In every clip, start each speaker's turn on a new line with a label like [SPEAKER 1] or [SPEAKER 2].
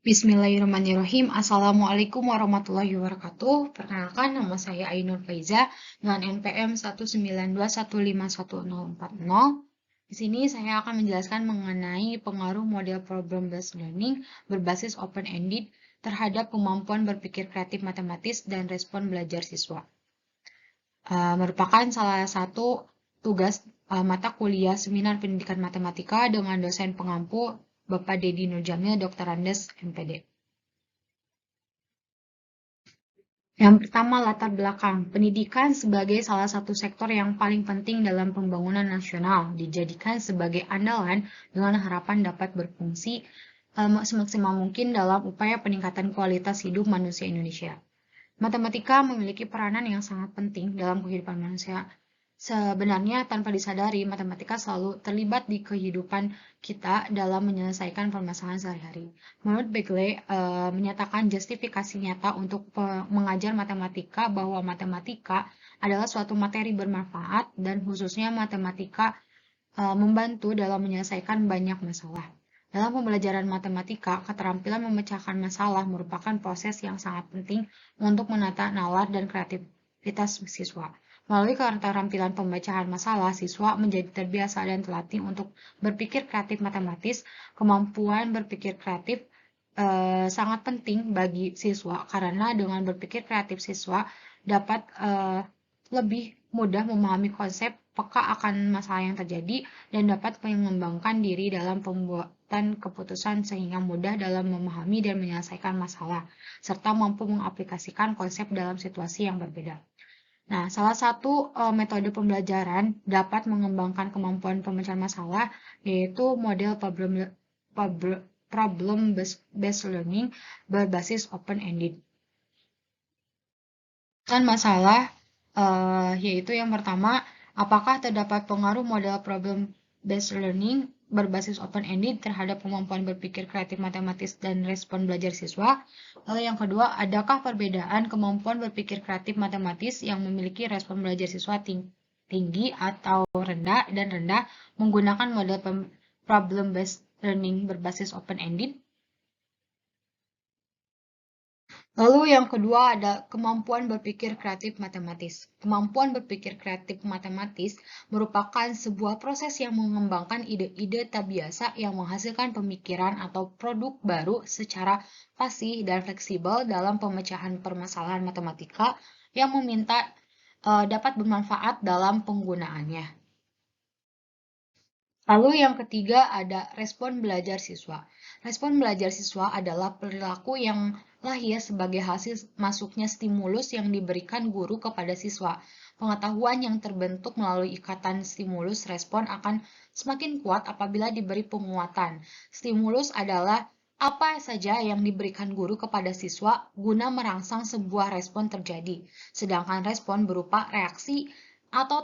[SPEAKER 1] Bismillahirrahmanirrahim. Assalamualaikum warahmatullahi wabarakatuh. Perkenalkan, nama saya Ainur Faiza dengan NPM 192151040. Di sini saya akan menjelaskan mengenai pengaruh model problem-based learning berbasis open-ended terhadap kemampuan berpikir kreatif matematis dan respon belajar siswa. Merupakan salah satu tugas mata kuliah Seminar Pendidikan Matematika dengan dosen pengampu Bapak Dedi Nurjamil, Dr. Andes, MPD. Yang pertama, latar belakang. Pendidikan sebagai salah satu sektor yang paling penting dalam pembangunan nasional dijadikan sebagai andalan dengan harapan dapat berfungsi semaksimal mungkin dalam upaya peningkatan kualitas hidup manusia Indonesia. Matematika memiliki peranan yang sangat penting dalam kehidupan manusia. Sebenarnya, tanpa disadari, matematika selalu terlibat di kehidupan kita dalam menyelesaikan permasalahan sehari-hari. Menurut Begley, menyatakan justifikasi nyata untuk mengajar matematika bahwa matematika adalah suatu materi bermanfaat dan khususnya matematika membantu dalam menyelesaikan banyak masalah. Dalam pembelajaran matematika, keterampilan memecahkan masalah merupakan proses yang sangat penting untuk menata nalar dan kreativitas siswa. Melalui keterampilan pemecahan masalah, siswa menjadi terbiasa dan terlatih untuk berpikir kreatif matematis. Kemampuan berpikir kreatif sangat penting bagi siswa karena dengan berpikir kreatif siswa dapat lebih mudah memahami konsep, peka akan masalah yang terjadi, dan dapat mengembangkan diri dalam pembuatan keputusan sehingga mudah dalam memahami dan menyelesaikan masalah, serta mampu mengaplikasikan konsep dalam situasi yang berbeda. Nah, salah satu metode pembelajaran dapat mengembangkan kemampuan pemecahan masalah, yaitu model problem-based learning berbasis open-ended. Kan masalah yaitu yang pertama, apakah terdapat pengaruh model problem-based learning berbasis open-ended terhadap kemampuan berpikir kreatif matematis dan respon belajar siswa? Lalu yang kedua, adakah perbedaan kemampuan berpikir kreatif matematis yang memiliki respon belajar siswa tinggi atau rendah dan rendah menggunakan model problem-based learning berbasis open-ended? Lalu yang kedua ada kemampuan berpikir kreatif matematis. Kemampuan berpikir kreatif matematis merupakan sebuah proses yang mengembangkan ide-ide tak biasa yang menghasilkan pemikiran atau produk baru secara fasih dan fleksibel dalam pemecahan permasalahan matematika yang meminta dapat bermanfaat dalam penggunaannya. Lalu yang ketiga ada respon belajar siswa. Respon belajar siswa adalah perilaku yang lahir sebagai hasil masuknya stimulus yang diberikan guru kepada siswa. Pengetahuan yang terbentuk melalui ikatan stimulus respon akan semakin kuat apabila diberi penguatan. Stimulus adalah apa saja yang diberikan guru kepada siswa guna merangsang sebuah respon terjadi. Sedangkan respon berupa reaksi atau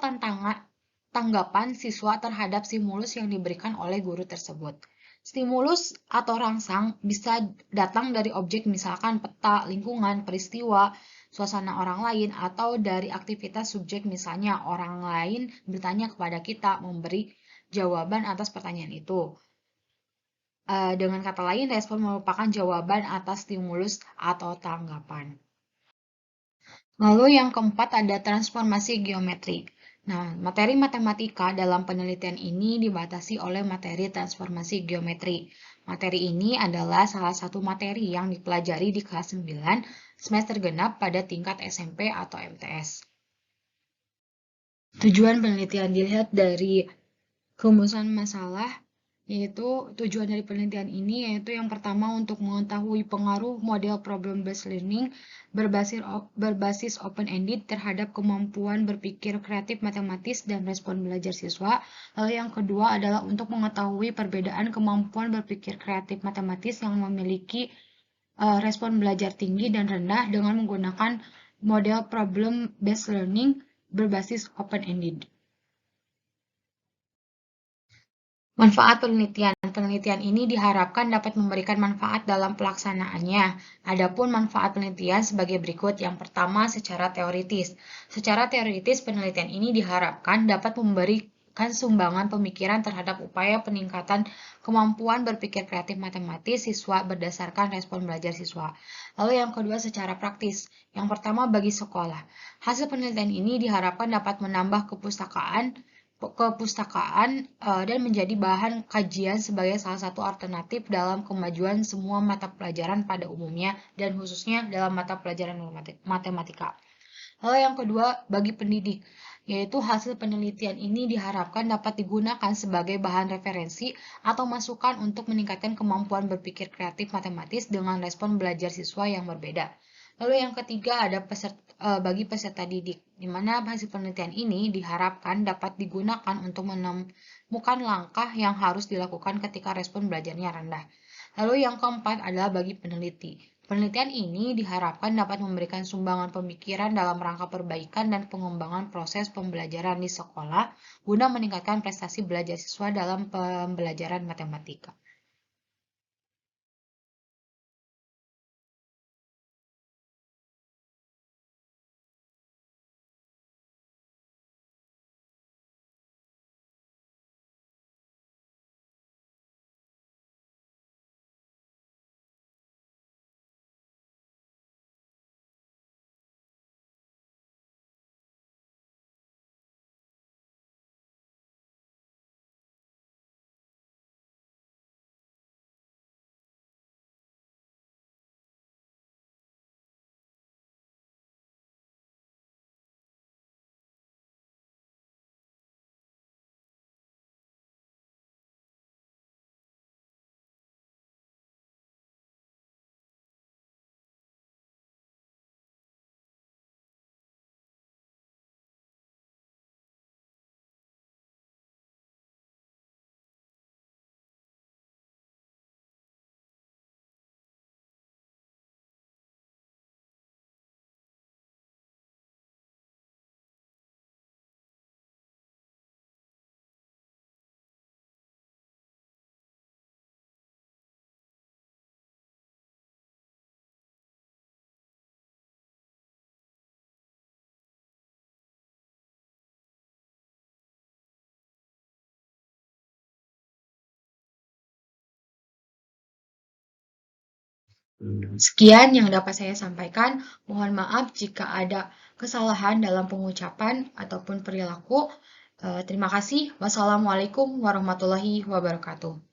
[SPEAKER 1] tanggapan siswa terhadap stimulus yang diberikan oleh guru tersebut. Stimulus atau rangsang bisa datang dari objek misalkan peta, lingkungan, peristiwa, suasana orang lain, atau dari aktivitas subjek misalnya orang lain bertanya kepada kita memberi jawaban atas pertanyaan itu. Dengan kata lain, respon merupakan jawaban atas stimulus atau tanggapan. Lalu yang keempat ada transformasi geometri. Nah, materi matematika dalam penelitian ini dibatasi oleh materi transformasi geometri. Materi ini adalah salah satu materi yang dipelajari di kelas 9 semester genap pada tingkat SMP atau MTS. Tujuan penelitian dilihat dari kerumusan masalah, yaitu tujuan dari penelitian ini yaitu yang pertama untuk mengetahui pengaruh model problem-based learning berbasis open-ended terhadap kemampuan berpikir kreatif matematis dan respon belajar siswa. Lalu yang kedua adalah untuk mengetahui perbedaan kemampuan berpikir kreatif matematis yang memiliki respon belajar tinggi dan rendah dengan menggunakan model problem-based learning berbasis open-ended. Manfaat penelitian. Penelitian ini diharapkan dapat memberikan manfaat dalam pelaksanaannya. Adapun manfaat penelitian sebagai berikut. Yang pertama, secara teoritis. Secara teoritis, penelitian ini diharapkan dapat memberi memberikan sumbangan pemikiran terhadap upaya peningkatan kemampuan berpikir kreatif matematis siswa berdasarkan respon belajar siswa. Lalu yang kedua secara praktis. Yang pertama bagi sekolah. Hasil penelitian ini diharapkan dapat menambah dan menjadi bahan kajian sebagai salah satu alternatif dalam kemajuan semua mata pelajaran pada umumnya dan khususnya dalam mata pelajaran matematika. Lalu yang kedua, bagi pendidik, yaitu hasil penelitian ini diharapkan dapat digunakan sebagai bahan referensi atau masukan untuk meningkatkan kemampuan berpikir kreatif matematis dengan respon belajar siswa yang berbeda. Lalu yang ketiga ada bagi peserta didik, di mana hasil penelitian ini diharapkan dapat digunakan untuk menemukan langkah yang harus dilakukan ketika respon belajarnya rendah. Lalu yang keempat adalah bagi peneliti. Penelitian ini diharapkan dapat memberikan sumbangan pemikiran dalam rangka perbaikan dan pengembangan proses pembelajaran di sekolah guna meningkatkan prestasi belajar siswa dalam pembelajaran matematika. Sekian yang dapat saya sampaikan. Mohon maaf jika ada kesalahan dalam pengucapan ataupun perilaku. Terima kasih. Wassalamualaikum warahmatullahi wabarakatuh.